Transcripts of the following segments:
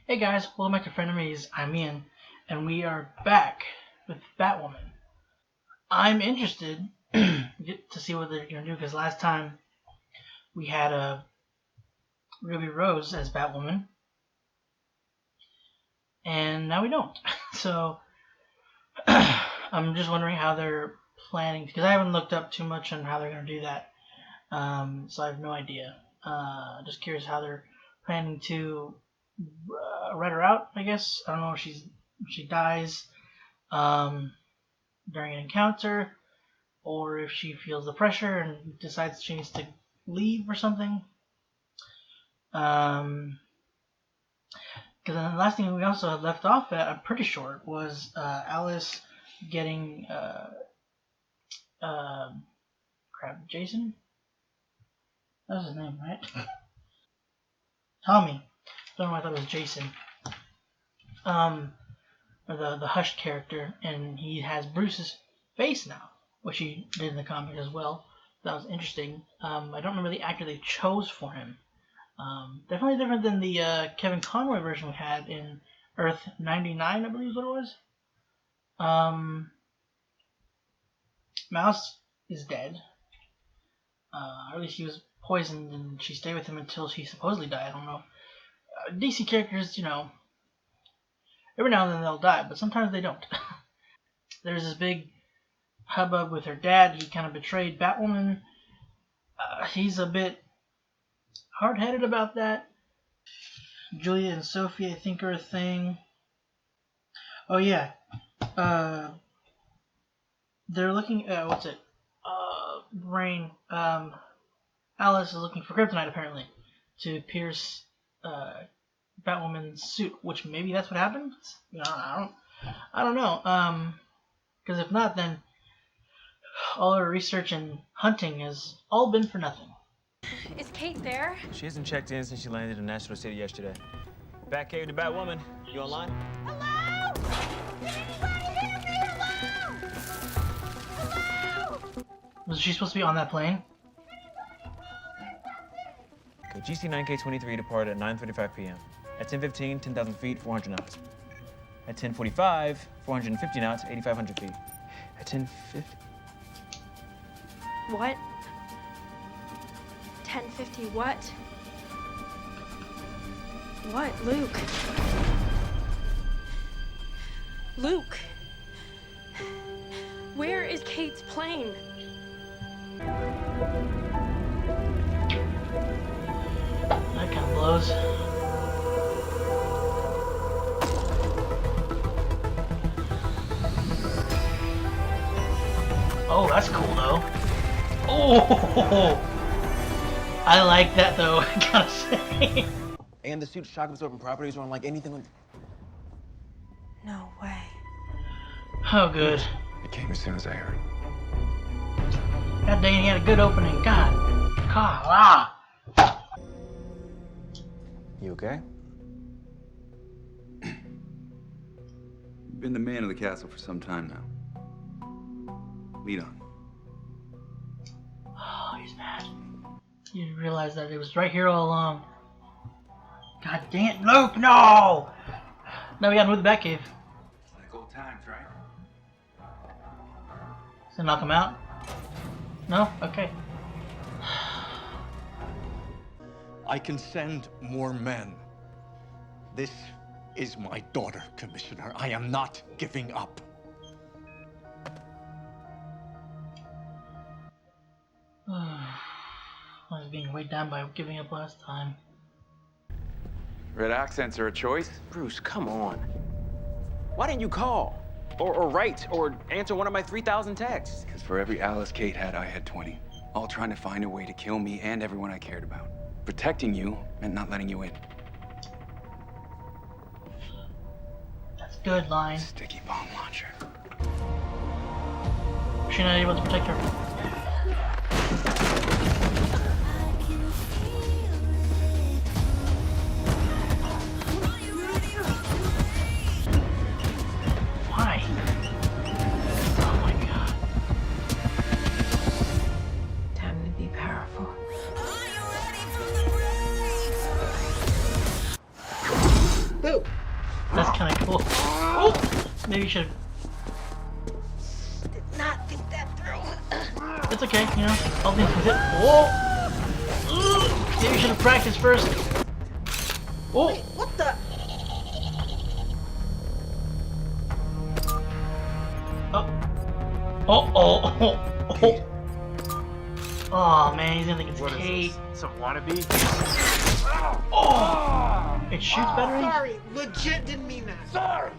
Hey guys, welcome back to Frenemies. I'm Ian, and we are back with Batwoman. I'm interested to see what they're gonna do because last time we had a Ruby Rose as Batwoman, and now we don't. So I'm just wondering how they're planning because I haven't looked up too much on how they're gonna do that. So I have no idea. Just curious how they're planning to write her out. I guess I don't know if she dies during an encounter, or if she feels the pressure and decides she needs to leave or something. Because the last thing we also had left off at, I'm pretty sure, was Alice getting Jason? That was his name, right? Tommy. I don't know why I thought it was Jason. Or the Hush character, and he has Bruce's face now, which he did in the comic as well. That was interesting. I don't remember the actor they chose for him. Definitely different than the Kevin Conroy version we had in Earth 99, I believe is what it was. Mouse is dead. Or at least he was poisoned and she stayed with him until she supposedly died. I don't know. DC characters, every now and then they'll die, but sometimes they don't. There's this big hubbub with her dad. He kind of betrayed Batwoman. He's a bit hard-headed about that. Julia and Sophie, I think, are a thing. Oh yeah, they're looking at what's it? Rain. Alice is looking for kryptonite apparently to pierce Batwoman's suit, which maybe that's what happened. I don't know. Because if not, then all our research and hunting has all been for nothing. Is Kate there? She hasn't checked in since she landed in National City yesterday. Batcave to Batwoman. You online? Hello? Can anybody hear me? Hello? Hello? Was she supposed to be on that plane? Okay, GC9K23 departed at 9:35 p.m. At 10:15, 10,000 feet, 400 knots. At 10:45, 450 knots, 8,500 feet. At 10:50... What? 10:50 what? What, Luke? Luke! Where is Kate's plane? That kind of blows. Oh, that's cool though. Oh, I like that though. I gotta say. And the suit's shock absorbing properties are unlike anything on... No way. Oh, good. It came as soon as I heard. God dang, he had a good opening. God. You okay? You've been the man of the castle for some time now. Lead on. Oh, he's mad. You realize that it was right here all along. God dang it, Luke, no! Now we gotta move the Batcave. Like old times, right? So knock him out? No? Okay. I can send more men. This is my daughter, Commissioner. I am not giving up. I was being weighed down by giving up last time. Red accents are a choice. Bruce, come on. Why didn't you call? Or write, or answer one of my 3,000 texts? Because for every Alice Kate had, I had 20. All trying to find a way to kill me and everyone I cared about. Protecting you meant not letting you in. That's a good line. Sticky bomb launcher. She's not able to protect her. Why? Oh my god. Time to be powerful. Luke. That's kind of cool. Oh, maybe you should. Did not think that through. It's okay, you know. All things with it. Whoa! Ooh, maybe you should have practiced first. Oh! Wait, what the? Oh! Oh man, he's gonna think it's Kate. Some wannabe? Oh! It shoots better. Sorry, legit didn't mean that. Sorry!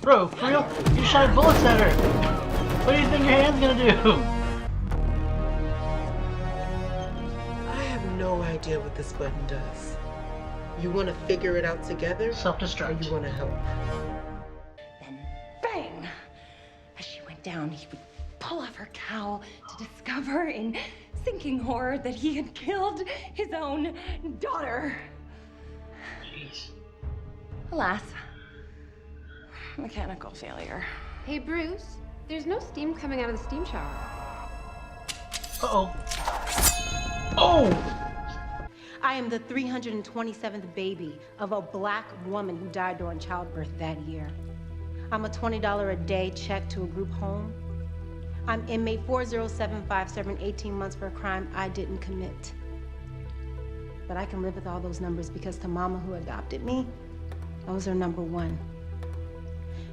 Bro, for real? You shot bullets at her. What do you think your hand's gonna do? I have no idea what this button does. You want to figure it out together? Or Self-destruct. you want to help? Then bang! As she went down, he would pull off her cowl to discover in sinking horror that he had killed his own daughter. Jeez. Alas, mechanical failure. Hey, Bruce, there's no steam coming out of the steam shower. Uh-oh. Oh! I am the 327th baby of a black woman who died during childbirth that year. I'm a $20 a day check to a group home. I'm inmate 40757, 18 months for a crime I didn't commit. But I can live with all those numbers because the mama who adopted me, those are number one.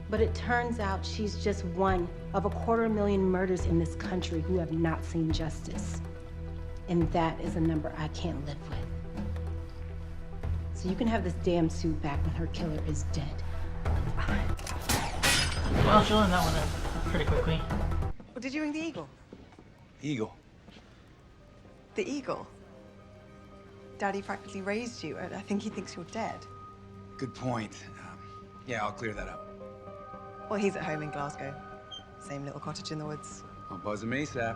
But it turns out she's just one of 250,000 murders in this country who have not seen justice. And that is a number I can't live with. So you can have this damn suit back when her killer is dead. Well, she'll learn that one then pretty quickly. Well, did you ring the Eagle? Eagle. The Eagle? Daddy practically raised you, and I think he thinks you're dead. Good point. Yeah, I'll clear that up. Well, he's at home in Glasgow. Same little cottage in the woods. I'll buzz him ASAP.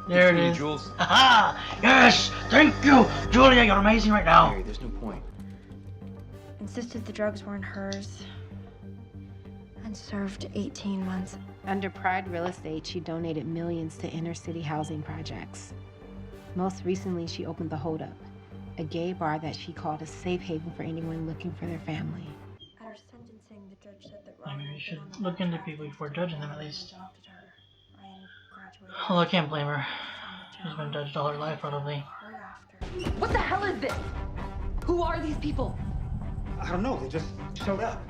There it Good for you, is. Jules. Aha! Yes! Thank you! Julia, you're amazing right now. Mary, there's no point. Insisted the drugs weren't hers. And served 18 months. Under Pride Real Estate, she donated millions to inner city housing projects. Most recently, she opened the Hold Up, a gay bar that she called a safe haven for anyone looking for their family. At her sentencing, the judge said that I Ryan mean, you had should been on the look into track people before judging them at least. adopted her. Ryan graduated Although I can't blame her. from the She's been job. judged all her life, probably. Hard after. What the hell is this? Who are these people? I don't know, they just showed up.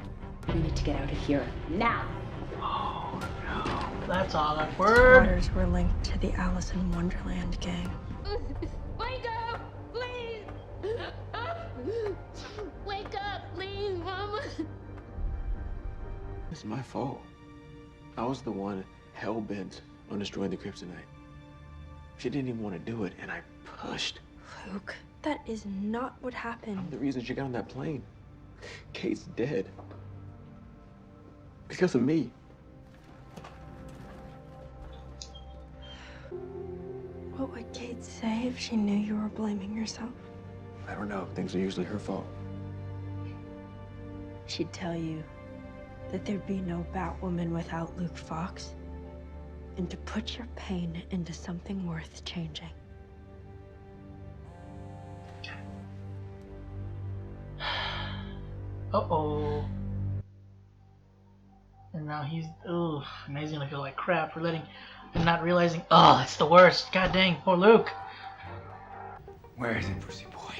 We need to get out of here now. Oh no, that's all awkward. Waters were linked to the Alice in Wonderland gang. Wake up, please! Wake up, please, Mama! It's my fault. I was the one hell-bent on destroying the kryptonite. She didn't even want to do it, and I pushed. Luke, that is not what happened. I'm the reason she got on that plane. Kate's dead. Because of me. What would Kate say if she knew you were blaming yourself? I don't know. Things are usually her fault. She'd tell you that there'd be no Batwoman without Luke Fox, and to put your pain into something worth changing. Uh-oh. And now he's, ugh, now he's gonna feel like crap for letting, and not realizing, oh, it's the worst. God dang, poor Luke. Where is it, Brucey boy?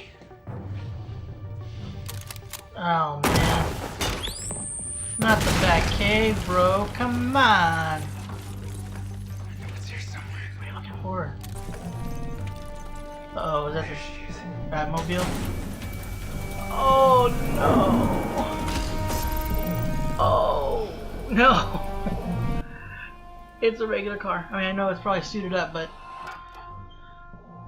Oh, man. Not the back cave, bro. Come on. I know it's here somewhere. What are you looking for? Uh-oh, is that There the she is. Batmobile? Oh, no. Oh, no. It's a regular car. I mean, I know it's probably suited up, but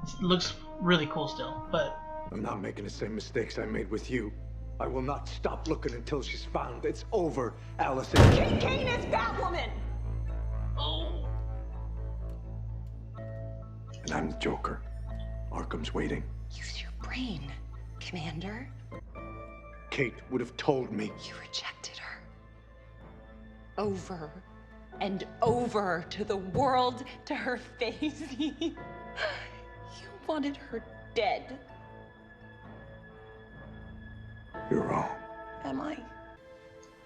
it looks really cool still. But I'm not making the same mistakes I made with you. I will not stop looking until she's found. It's over, Allison. Kane is Batwoman! oh, And I'm the Joker. Arkham's waiting. Use your brain, Commander. Kate would have told me. You rejected her. Over and over to the world, to her face. You wanted her dead. You're wrong. am I?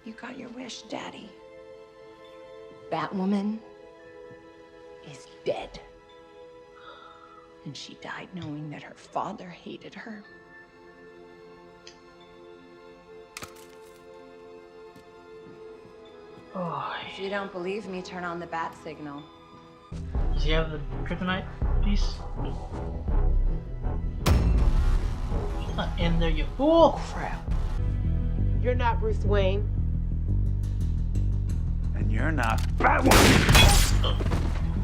You got your wish, Daddy. Batwoman is dead. And she died knowing that her father hated her. Oh, If you don't believe me, turn on the bat signal. does he have the kryptonite piece? She's not in there, you fool! Crap. You're not Bruce Wayne. And you're not Batwoman!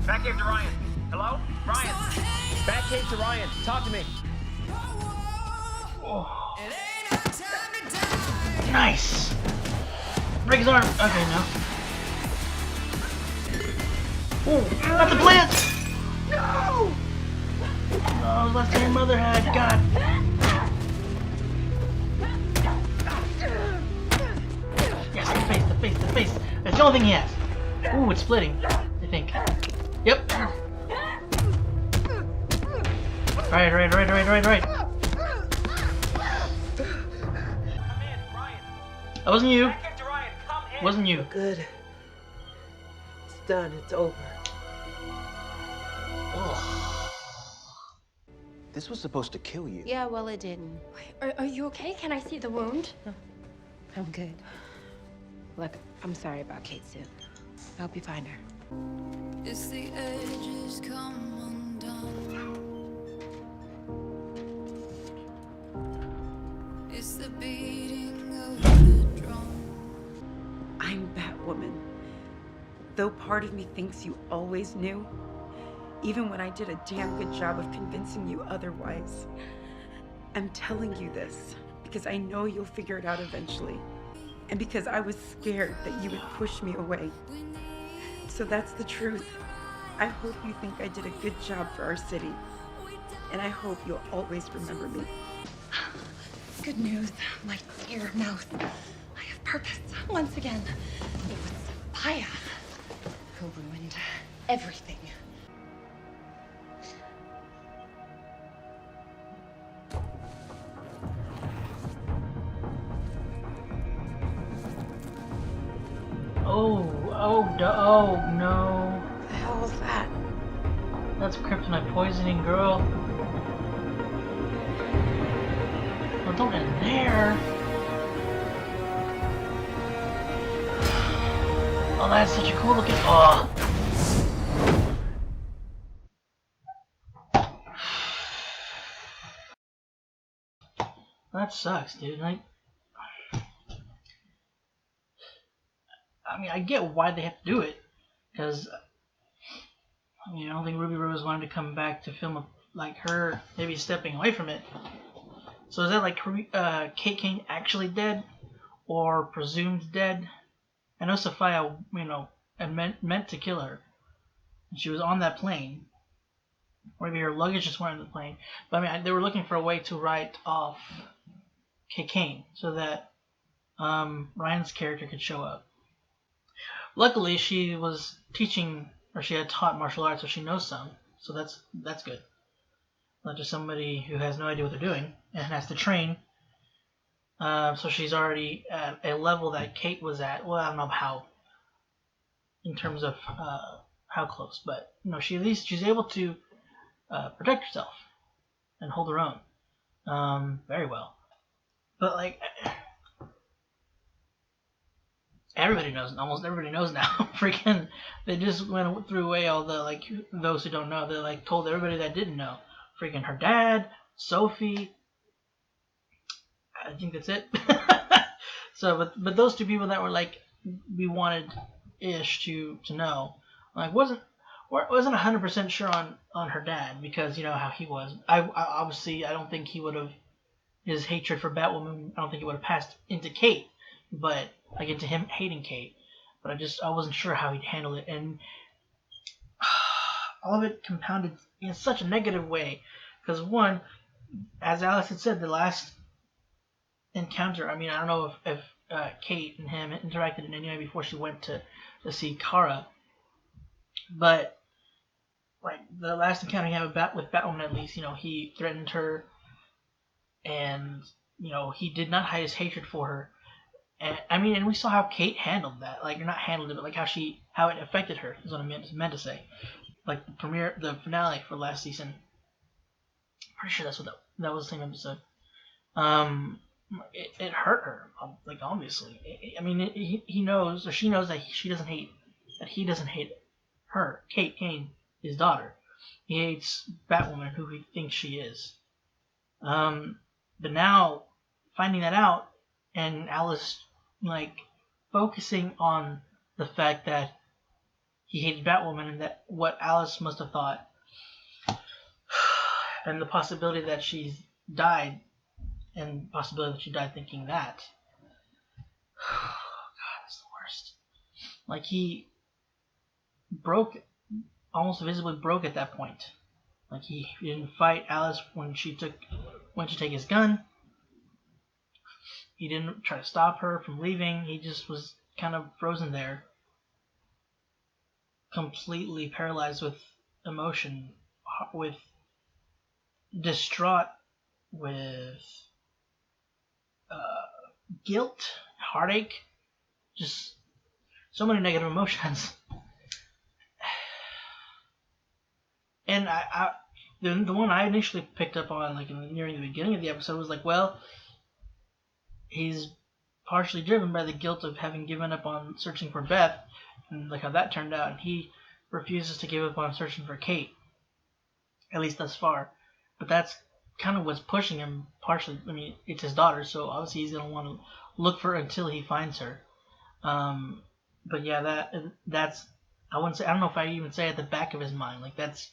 Batcave to Ryan. Hello? Ryan! Batcave to Ryan. Talk to me. Oh. Nice! Break his arm. Okay, no. Oh, that's a plant! No! Oh, last thing your mother had. God. Yes, the face. That's the only thing he has. Ooh, it's splitting, I think. Yep. Right. That wasn't you. Wasn't you. Good. It's done. It's over. Ugh. This was supposed to kill you. Yeah, well, it didn't. Are you okay? Can I see the wound? No, I'm good. Look, I'm sorry about Kate, Sue. I hope you find her. It's the edges come undone. It's the beating of the drum. I'm Batwoman. Though part of me thinks you always knew, even when I did a damn good job of convincing you otherwise. I'm telling you this because I know you'll figure it out eventually. And because I was scared that you would push me away. So that's the truth. I hope you think I did a good job for our city. And I hope you'll always remember me. Good news, my dear mouse. I have purpose once again. It was Paya who ruined everything. Oh no. What the hell was that? That's kryptonite poisoning, girl. Well, don't end there. Oh, that's such a cool looking. Oh. That sucks, dude. I mean, I get why they have to do it, because I mean, I don't think Ruby Rose wanted to come back to film like her maybe stepping away from it. So is that like Kate Kane actually dead, or presumed dead? I know Sophia, meant to kill her, and she was on that plane. Or maybe her luggage just went on the plane. But I mean, they were looking for a way to write off Kate Kane so that Ryan's character could show up. Luckily, she was teaching, or she had taught martial arts, so she knows some. So that's good. Not just somebody who has no idea what they're doing and has to train. So she's already at a level that Kate was at. Well, I don't know how, in terms of how close, but she's able to protect herself and hold her own very well. But like, almost everybody knows now. Freaking, they just threw away all the those who don't know. They told everybody that didn't know. Freaking her dad, Sophie. I think that's it. So, but those two people that were we wanted ish to know, wasn't 100% sure on her dad, because you know how he was. I obviously I don't think he would have, his hatred for Batwoman, I don't think it would have passed into Kate, but into him hating Kate. But I wasn't sure how he'd handle it, and all of it compounded in such a negative way, because one, as Alex had said, the last encounter, I mean, I don't know if Kate and him interacted in any way before she went to see Kara, but the last encounter he had with Batwoman, at least, he threatened her, and he did not hide his hatred for her, And I mean, and we saw how Kate handled that. Like, not handled it, but like how it affected her. Is what I meant to say. Like the finale for last season. Pretty sure that's what that was the same episode. It hurt her. Like, obviously, I mean, he knows, or she knows that he doesn't hate her, Kane, his daughter. He hates Batwoman, who he thinks she is. But now finding that out, and Alice like focusing on the fact that he hated Batwoman, and that what Alice must have thought, and the possibility that she's died, and the possibility that she died thinking that. God, that's the worst. Like, he almost visibly broke at that point. Like, he didn't fight Alice when she went to take his gun. He didn't try to stop her from leaving. He just was kind of frozen there, completely paralyzed with emotion, with distraught, with guilt, heartache, just so many negative emotions. And the one I initially picked up on, like nearing the beginning of the episode, was like, well, he's partially driven by the guilt of having given up on searching for Beth, and like how that turned out, and he refuses to give up on searching for Kate, at least thus far. But that's kind of what's pushing him partially. I mean, it's his daughter, so obviously he's going to want to look for her until he finds her. But yeah, that's, I don't know if I even say at the back of his mind, like, that's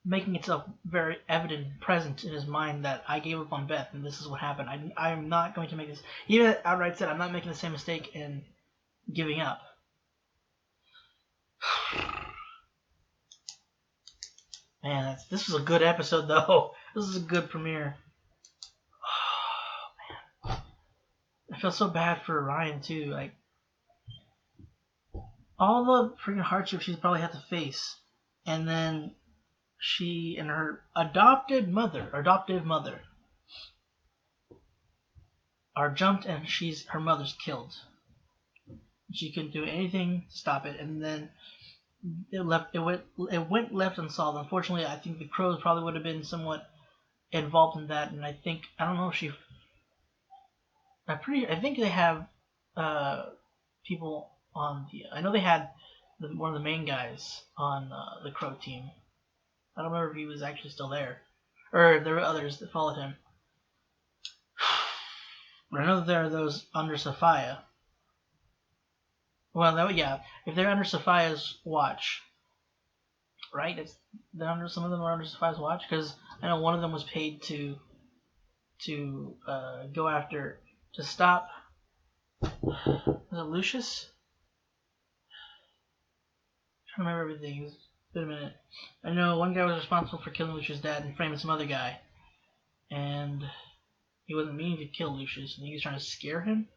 making itself very evident and present in his mind that I gave up on Beth and this is what happened. I am not going to make this, even outright said, I'm not making the same mistake in giving up. Man, this was a good episode, though. This is a good premiere. Oh, man. I feel so bad for Ryan, too. Like, all the freaking hardships she's probably had to face. And then she and her adoptive mother are jumped, and her mother's killed. She couldn't do anything to stop it, and then it went left unsolved. Unfortunately, I think the Crows probably would have been somewhat involved in that, and I think they have people on I know they had one of the main guys on the Crow team. I don't remember if he was actually still there, or if there were others that followed him. But I know that there are those under Sophia. Well, yeah, if they're under Sophia's watch, right? Some of them are under Sophia's watch, because I know one of them was paid to go after, to stop. Was it Lucius? I'm trying to remember everything. It's been a minute. I know one guy was responsible for killing Lucius' dad and framing some other guy, and he wasn't meaning to kill Lucius. I think he was trying to scare him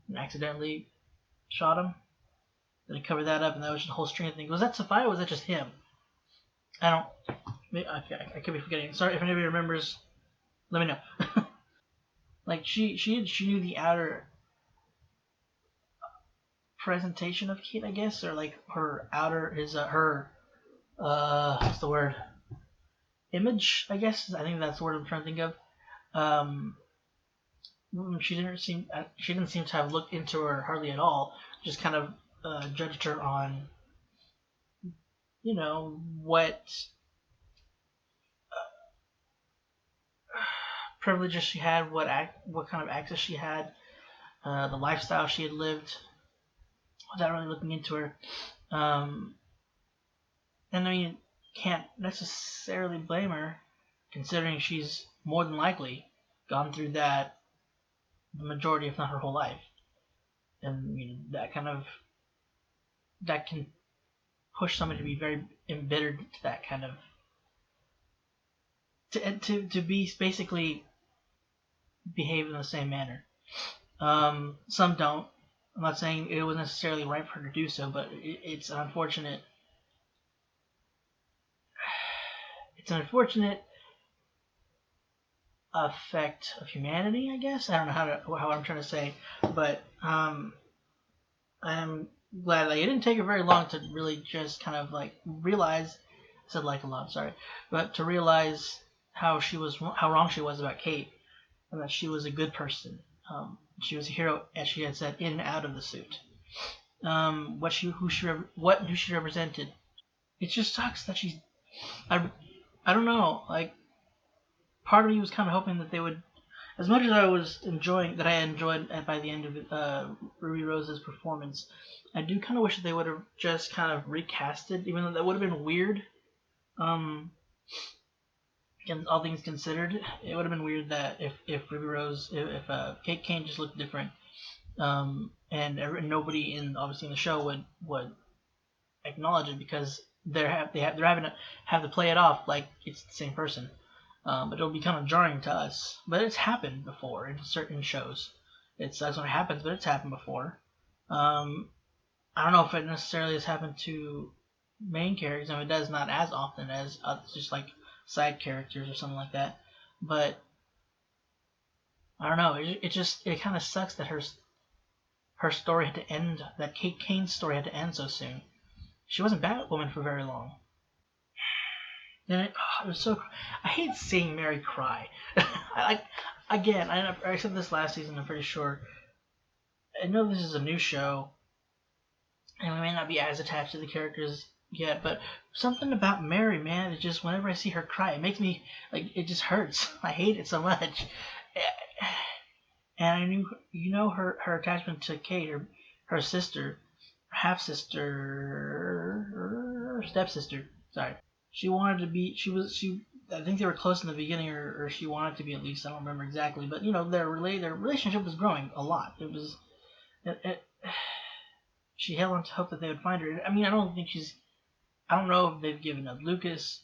and accidentally shot him. Then he covered that up, and that was just a whole string of things. Was that Sophia, or was that just him? I could be forgetting. Sorry if anybody remembers. Let me know. Like, she knew the outer presentation of Kate, I guess, or like her outer, what's the word? Image, I guess. I think that's the word I'm trying to think of. She didn't seem to have looked into her hardly at all. Just kind of judged her on, what privileges she had, what kind of access she had, the lifestyle she had lived, without really looking into her. And I mean, can't necessarily blame her, considering she's more than likely gone through that the majority, if not her whole life. And that can push somebody to be very embittered to that kind of, to be basically behave in the same manner. Some don't. I'm not saying it was necessarily right for her to do so, but it's an unfortunate. It's an unfortunate effect of humanity, I guess. I don't know how I'm trying to say, but I'm glad, like, it didn't take her very long to really just kind of like realize. I said like a lot, sorry, but to realize how wrong she was about Kate, and that she was a good person. She was a hero, as she had said, in and out of the suit. What she represented. It just sucks that she's. I don't know. Like, part of me was kind of hoping that they would, as much as I enjoyed by the end of Ruby Rose's performance. I do kind of wish that they would have just kind of recasted, even though that would have been weird. And all things considered, it would have been weird that if Ruby Rose, if Kate Kane just looked different, and nobody obviously in the show would acknowledge it, because they're having to play it off like it's the same person. But it'll be kind of jarring to us. But it's happened before in certain shows. That's when it happens, but it's happened before. I don't know if it necessarily has happened to main characters. I mean, it does not as often as just like side characters or something like that. But I don't know. It kind of sucks that her story had to end. That Kate Kane's story had to end so soon. She wasn't Batwoman for very long. And it was so. I hate seeing Mary cry. I said this last season. I'm pretty sure. I know this is a new show, and we may not be as attached to the characters yet, but something about Mary, man, it just, whenever I see her cry, it makes me, like, it just hurts. I hate it so much. And I knew, her attachment to Kate, her sister, half-sister, stepsister, sorry. She wanted to be, I think they were close in the beginning, or she wanted to be, at least, I don't remember exactly, but, their relationship was growing a lot. It was, she held on to hope that they would find her. I mean, I don't know if they've given up Lucas.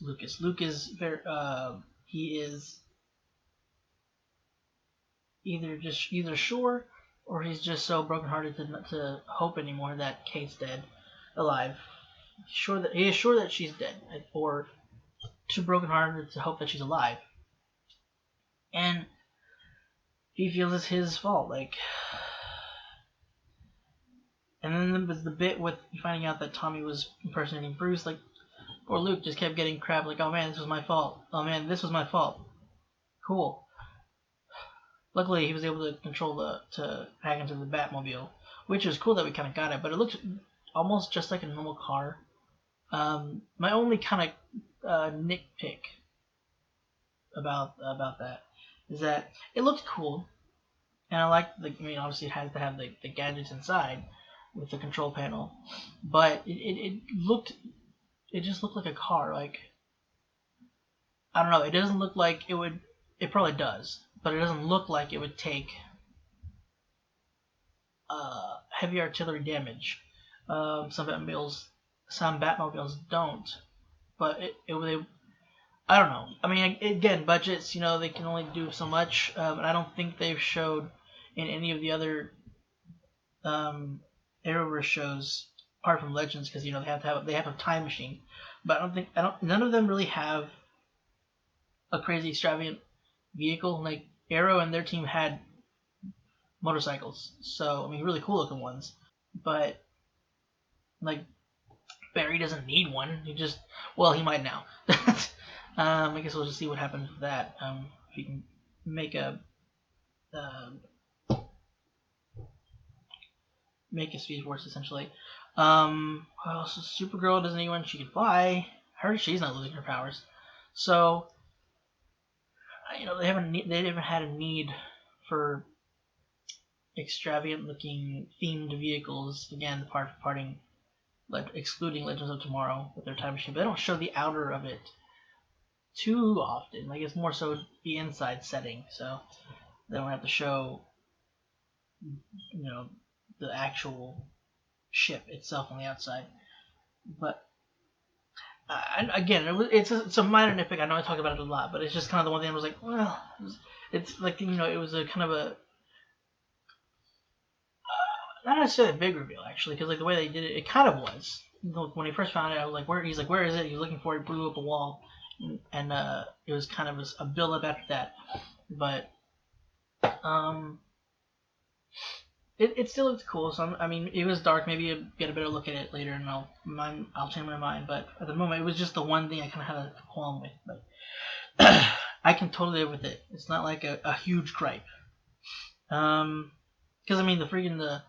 He is either sure, or he's just so brokenhearted to hope anymore that Kate's alive. He is sure that she's dead, or too brokenhearted to hope that she's alive. And he feels it's his fault, like. And then there was the bit with finding out that Tommy was impersonating Bruce. Like, poor Luke just kept getting crap. Like, oh man, this was my fault. Oh man, this was my fault. Cool. Luckily, he was able to hack into the Batmobile, which is cool that we kind of got it. But it looked almost just like a normal car. My only kind of nitpick about that is that it looked cool, and I liked obviously it had to have the gadgets inside with the control panel, but it just looked like a car. Like, I don't know, it doesn't look like it would. It probably does, but it doesn't look like it would take heavy artillery damage. Some Batmobiles don't, but I don't know. I mean, again, budgets, they can only do so much, and I don't think they've showed in any of the other Arrowverse shows, apart from Legends, because they have a time machine, but none of them really have a crazy extravagant vehicle. Like, Arrow and their team had motorcycles, so I mean, really cool looking ones, but like, Barry doesn't need one. He might now. I guess we'll just see what happens with that. If he can make a Speed Force, essentially. Well, so Supergirl doesn't need one. She can fly. I heard she's not losing her powers. So, they haven't had a need for extravagant-looking themed vehicles. Again, excluding Legends of Tomorrow with their time machine, but they don't show the outer of it too often. Like, it's more so the inside setting, so they don't have to show, the actual ship itself on the outside. But again, it's a minor nitpick. I know I talk about it a lot, but it's just kind of the one thing I was like, well, it's like, it was a kind of a not necessarily a big reveal, actually, because like the way they did it, it kind of was. When he first found it, I was like, where is it? He was looking for it, blew up a wall, and it was kind of a build up after that. but it still looks cool. So I mean, it was dark. Maybe I'll get a better look at it later, and I'll change my mind. But at the moment, it was just the one thing I kind of had a qualm with. But I can totally live with it. It's not like a huge gripe. Because I mean, the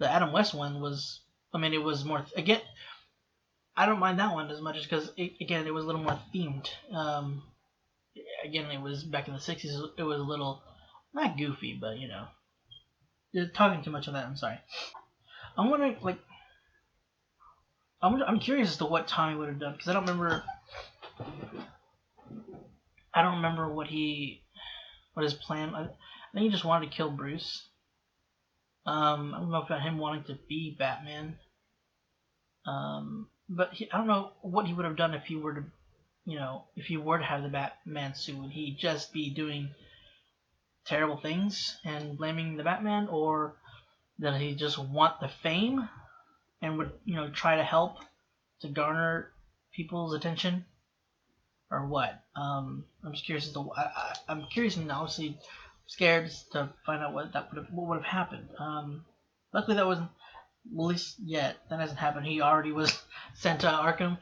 Adam West one was. I mean, it was more again. I don't mind that one as much as because again, it was a little more themed. Again, it was back in the '60s. It was a little not goofy, but you know. You're talking too much on that. I'm sorry. I'm wondering, like, I'm curious as to what Tommy would have done because I don't remember. I don't remember what his plan. I think he just wanted to kill Bruce. I don't know about him wanting to be Batman. But I don't know what he would have done if he were to, if he were to have the Batman suit. Would he just be doing terrible things and blaming the Batman, or did he just want the fame and would try to help to garner people's attention, or what? I'm just curious as to I'm curious and obviously scared to find out what would have happened. Luckily that wasn't, at least yet, that hasn't happened. He already was sent to Arkham.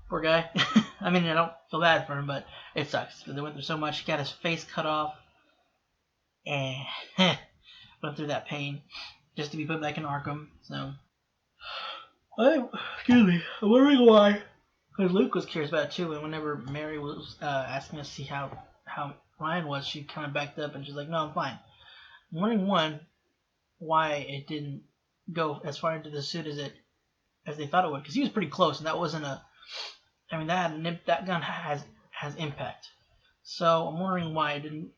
Poor guy. I mean, I don't feel bad for him, but it sucks because they went through so much. He got his face cut off and went through that pain just to be put back in Arkham. So, excuse me, I'm wondering why. Because Luke was curious about it too, and whenever Mary was asking us to see how Ryan was, she kind of backed up and she's like, "No, I'm fine." I'm wondering why it didn't go as far into the suit as they thought it would, because he was pretty close, and that wasn't a. I mean, that gun has impact, so I'm wondering why it didn't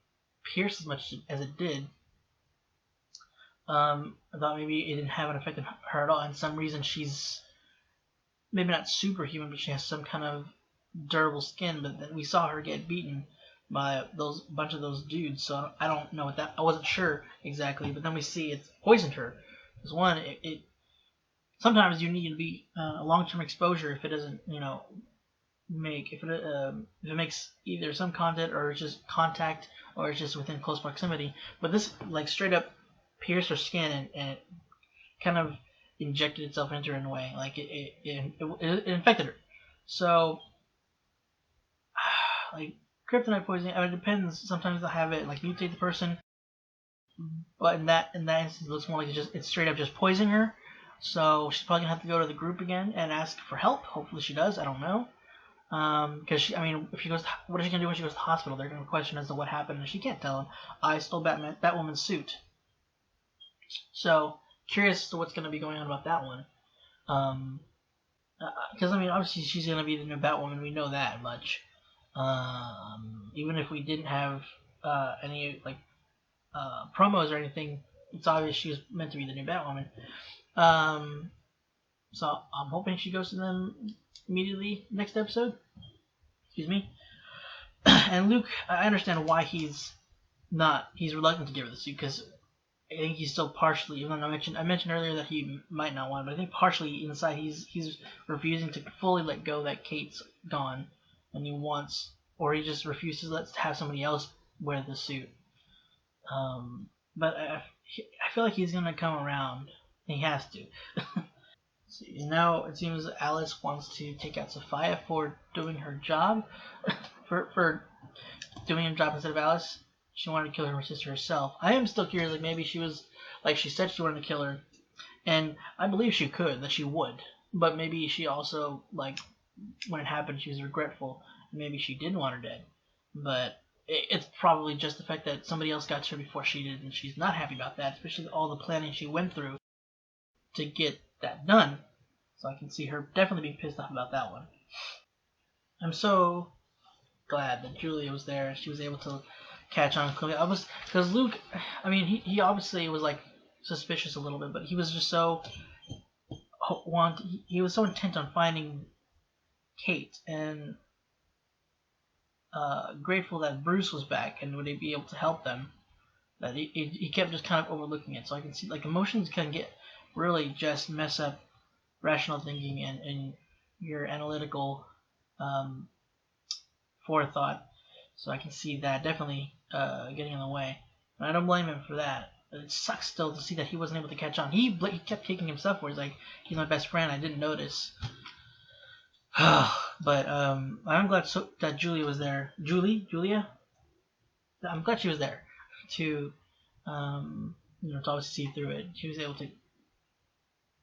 pierce as much as it did. I thought maybe it didn't have an effect on her at all, and some reason she's maybe not superhuman, but she has some kind of durable skin. But then we saw her get beaten by bunch of those dudes, so I don't know what that. I wasn't sure exactly, but then we see it's poisoned her. Because one, it sometimes you need to be a long-term exposure if it doesn't, if it makes either some contact or it's just contact or it's just within close proximity. But this like straight up pierced her skin and it kind of injected itself into her in a way, like it infected her. So like kryptonite poisoning, I mean, it depends. Sometimes they'll have it like mutate the person, but in that instance, it looks more like it's straight up just poisoning her. So she's probably gonna have to go to the group again and ask for help. Hopefully she does. I don't know. Because if she goes, what is she gonna do when she goes to the hospital? They're gonna question as to what happened, and she can't tell them. I stole Batwoman's suit. So curious as to what's gonna be going on about that one. Because I mean, obviously she's gonna be the new Batwoman. We know that much. Even if we didn't have any like promos or anything, it's obvious she was meant to be the new Batwoman. So I'm hoping she goes to them immediately next episode. Excuse me. And Luke, I understand why he's reluctant to give her the suit, because I think he's still partially, even though I mentioned earlier that he might not want it, but I think partially inside he's refusing to fully let go that Kate's gone, and he just refuses to have somebody else wear the suit. But I feel like he's gonna come around. He has to. See, now it seems Alice wants to take out Sophia for doing her job. for doing her job instead of Alice. She wanted to kill her sister herself. I am still curious, like maybe she was, like she said she wanted to kill her. And I believe she could, that she would. But maybe she also, like, when it happened, she was regretful. And maybe she didn't want her dead. But it's probably just the fact that somebody else got to her before she did, and she's not happy about that, especially all the planning she went through to get that done. So I can see her definitely being pissed off about that one. I'm so glad that Julia was there and she was able to catch on quickly. Because Luke, I mean, he obviously was like suspicious a little bit, but he was just so he was so intent on finding Kate and grateful that Bruce was back and would he be able to help them, that he kept just kind of overlooking it. So I can see like emotions can get really just mess up rational thinking and your analytical forethought. So I can see that definitely getting in the way. And I don't blame him for that. It sucks still to see that he wasn't able to catch on. He kept kicking himself where he's like, he's my best friend, I didn't notice. But I'm glad that Julia was there. Julia? I'm glad she was there to, to obviously see through it. She was able to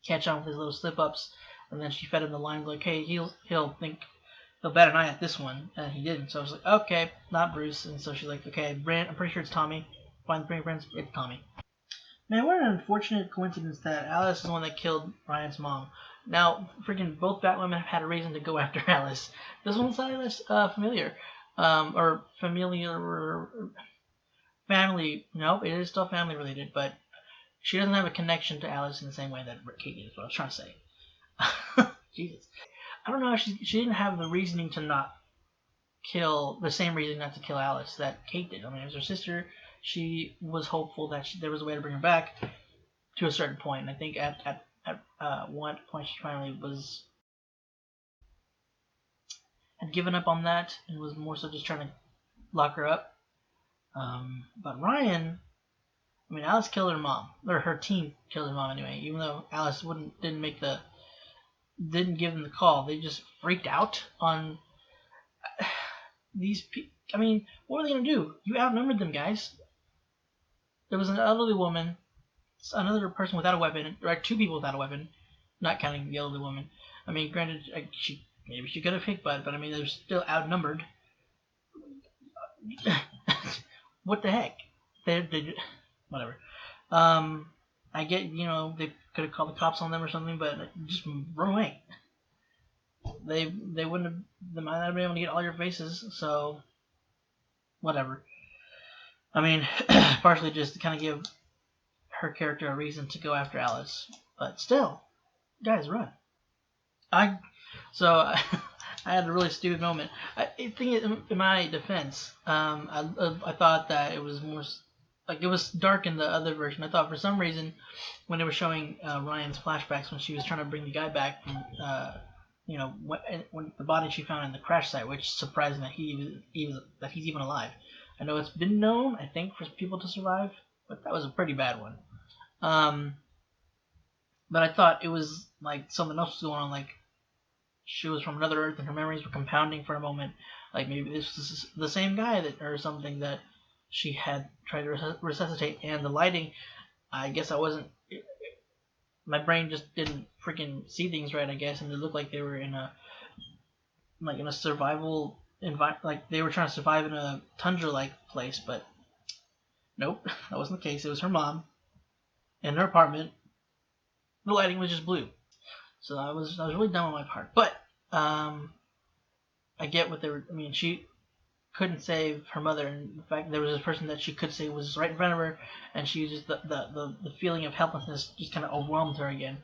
catch on with his little slip-ups, and then she fed him the line like, hey, he'll bat an eye at this one, and he didn't. So I was like, okay, not Bruce. And so she's like, okay, Brent, I'm pretty sure it's Tommy. Find the fingerprints, it's Tommy. Man, what an unfortunate coincidence that Alice is the one that killed Ryan's mom. Now, freaking both Batwomen have had a reason to go after Alice. This one's not less familiar. Or familiar... Family... Nope, it is still family related, but she doesn't have a connection to Alice in the same way that Kate is, what I was trying to say. Jesus. I don't know, she didn't have the reasoning to not kill... The same reason not to kill Alice that Kate did. I mean, it was her sister... She was hopeful that there was a way to bring her back to a certain point. And I think at one point she finally had given up on that and was more so just trying to lock her up. But Ryan, I mean, Alice killed her mom, or her team killed her mom anyway. Even though Alice didn't give them the call, they just freaked out on these people. I mean, what were they gonna do? You outnumbered them, guys. There was an elderly woman, another person without a weapon, right? Two people without a weapon, not counting the elderly woman. I mean, granted, maybe she could have kicked butt, but I mean, they're still outnumbered. What the heck? They whatever. I get, they could have called the cops on them or something, but just run away. They might not have been able to get all your faces, so whatever. I mean, partially just to kind of give her character a reason to go after Alice, but still, guys, run. I had a really stupid moment. I think in my defense, I thought that it was more like it was dark in the other version. I thought for some reason when they were showing Ryan's flashbacks when she was trying to bring the guy back from, when the body she found in the crash site, which surprised me that he's even alive. I know it's been known, I think, for people to survive, but that was a pretty bad one. But I thought it was like something else was going on, like she was from another Earth and her memories were compounding for a moment. Like maybe this was the same guy or something that she had tried to resuscitate. And the lighting, I guess my brain just didn't freaking see things right, I guess, and it looked like they were in a survival environment, like they were trying to survive in a tundra-like place, but nope, that wasn't the case. It was her mom in her apartment. The lighting was just blue, so I was really dumb on my part. But I get what they were. I mean, she couldn't save her mother, and the fact there was this person that she could save was right in front of her, and she just the feeling of helplessness just kind of overwhelmed her again.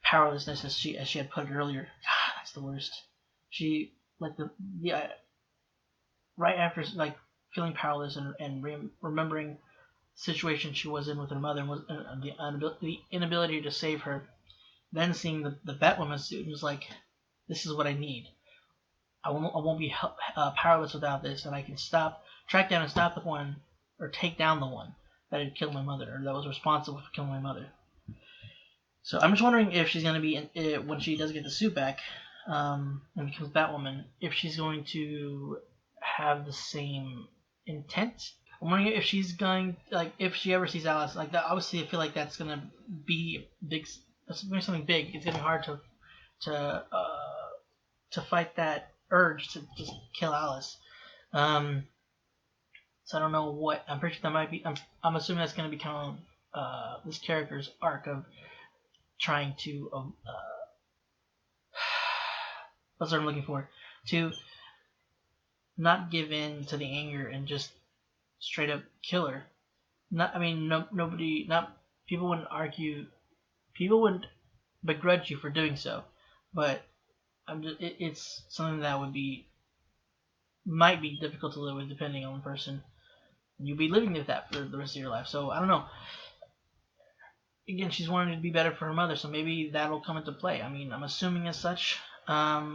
Powerlessness, as she had put it earlier. God, that's the worst. She right after feeling powerless and remembering the situation she was in with her mother was the inability to save her, then seeing the Batwoman suit and was like, this is what I need. I won't be powerless without this, and I can track down and stop the one, or take down the one that had killed my mother, or that was responsible for killing my mother. So I'm just wondering if she's going to be, when she does get the suit back, and becomes Batwoman, if she's going to have the same intent. I'm wondering if she's going, if she ever sees Alice, like that. Obviously, I feel like that's gonna be big. That's gonna be something big. It's gonna be hard to fight that urge to just kill Alice. So I don't know what. I'm pretty sure that might be. I'm assuming that's gonna be kind of this character's arc of trying to. That's what I'm looking for. To not give in to the anger and just straight up kill her. People wouldn't argue, people wouldn't begrudge you for doing so, but it's something that might be difficult to live with depending on the person. You'll be living with that for the rest of your life. So I don't know. Again, she's wanting to be better for her mother, so maybe that'll come into play. I mean, I'm assuming as such. Because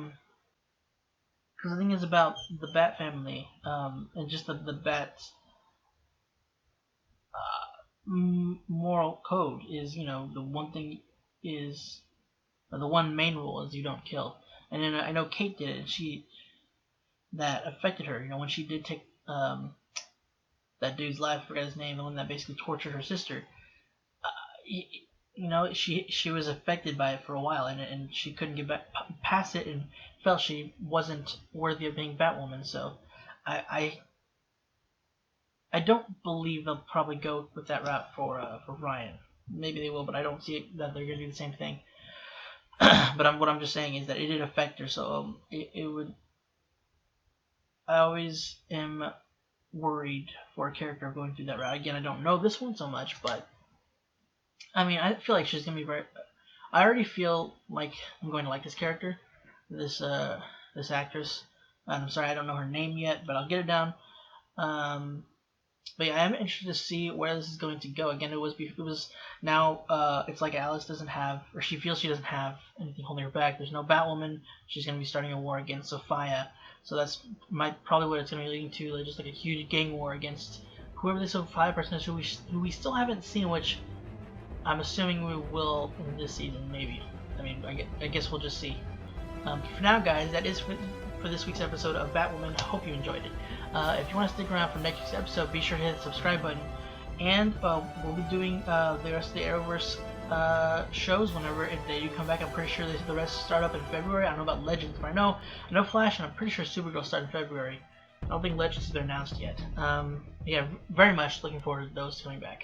the thing is about the Bat family, and just the Bats, moral code is, you know, the one thing is, or the one main rule is you don't kill. And then I know Kate did it, and that affected her. You know, when she did take that dude's life, I forgot his name, the one that basically tortured her sister. You know, she was affected by it for a while, and she couldn't get back past it, and felt she wasn't worthy of being Batwoman. So I don't believe they'll probably go with that route for Ryan. Maybe they will, but I don't see that they're gonna do the same thing. But what I'm just saying is that it did affect her, so it would. I always am worried for a character going through that route. Again, I don't know this one so much, but I mean, I feel like she's gonna be very. I already feel like I'm going to like this character, this actress. I'm sorry, I don't know her name yet, but I'll get it down. But yeah, I am interested to see where this is going to go. Again, it was now it's like Alice doesn't have, or she feels she doesn't have anything holding her back. There's no Batwoman. She's going to be starting a war against Sophia. So that's probably what it's going to be leading to, like, just like a huge gang war against whoever this Sophia person is, who we still haven't seen, which I'm assuming we will in this season, maybe. I mean, I guess we'll just see. For now, guys, that is for this week's episode of Batwoman. I hope you enjoyed it. If you want to stick around for next week's episode, be sure to hit the subscribe button. And we'll be doing the rest of the Arrowverse shows whenever they do come back. I'm pretty sure the rest start up in February. I don't know about Legends, but I know Flash, and I'm pretty sure Supergirl start in February. I don't think Legends has been announced yet. Yeah, very much looking forward to those coming back.